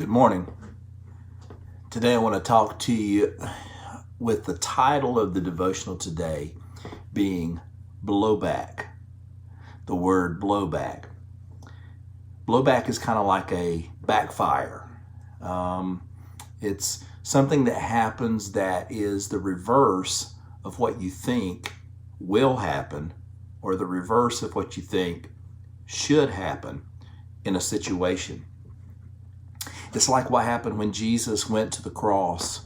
Good morning. Today I want to talk to you with the title of the devotional today being Blowback. The word blowback. Blowback is kind of like a backfire. It's something that happens that is the reverse of what you think will happen, or the reverse of what you think should happen in a situation. It's like what happened when Jesus went to the cross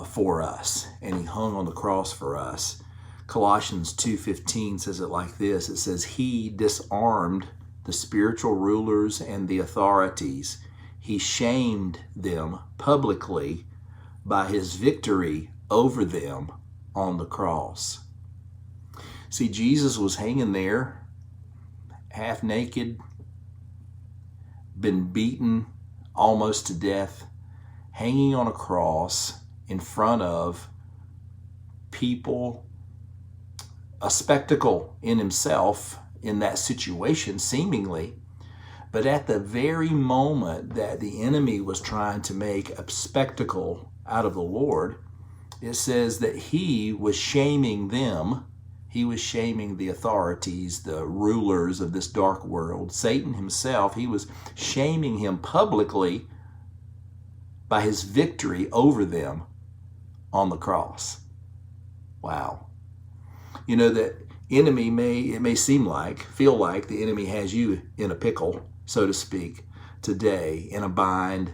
for us, and he hung on the cross for us. Colossians 2:15 says it like this. It says, he disarmed the spiritual rulers and the authorities. He shamed them publicly by his victory over them on the cross. See, Jesus was hanging there, half naked, been beaten almost to death, hanging on a cross in front of people, a spectacle in himself in that situation, seemingly. But at the very moment that the enemy was trying to make a spectacle out of the Lord, it says that he was shaming them. He was shaming the authorities, the rulers of this dark world. Satan himself, he was shaming him publicly by his victory over them on the cross. Wow. You know, that enemy it may feel like the enemy has you in a pickle, so to speak, today, in a bind,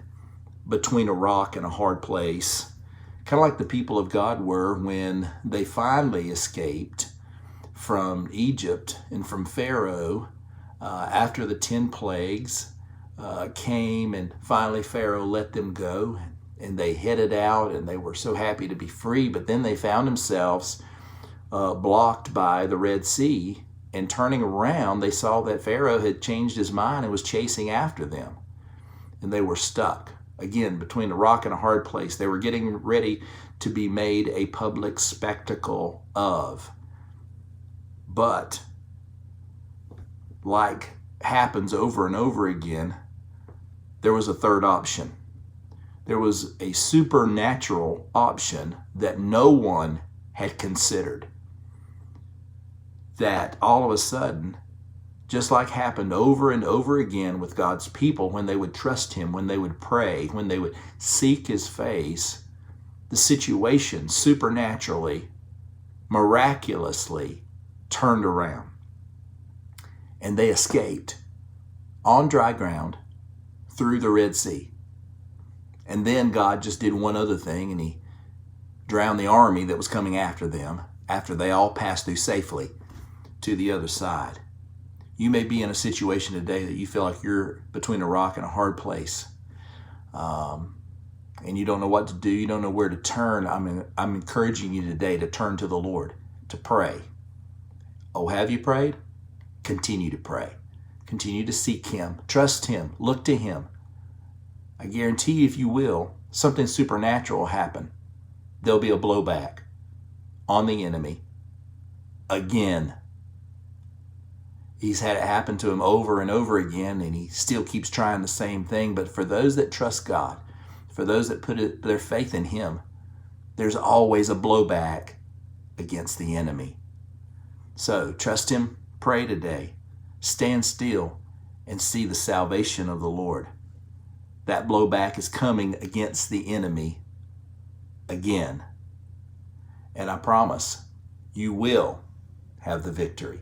between a rock and a hard place. Kind of like the people of God were when they finally escaped from Egypt and from Pharaoh after the 10 plagues came, and finally Pharaoh let them go, and they headed out, and they were so happy to be free. But then they found themselves blocked by the Red Sea, and turning around they saw that Pharaoh had changed his mind and was chasing after them, and they were stuck again between a rock and a hard place. They were getting ready to be made a public spectacle of. But like happens over and over again, there was a third option. There was a supernatural option that no one had considered. That all of a sudden, just like happened over and over again with God's people, when they would trust him, when they would pray, when they would seek his face, the situation supernaturally, miraculously turned around, and they escaped on dry ground through the Red Sea. And then God just did one other thing, and he drowned the army that was coming after them after they all passed through safely to the other side. You may be in a situation today that you feel like you're between a rock and a hard place, and you don't know what to do, you don't know where to turn. I'm encouraging you today to turn to the Lord, to pray. Oh, have you prayed? Continue to pray. Continue to seek him. Trust him. Look to him. I guarantee you, if you will, something supernatural will happen. There'll be a blowback on the enemy again. He's had it happen to him over and over again, and he still keeps trying the same thing. But for those that trust God, for those that put their faith in him, there's always a blowback against the enemy. So trust him, pray today, stand still, and see the salvation of the Lord. That blowback is coming against the enemy again. And I promise you will have the victory.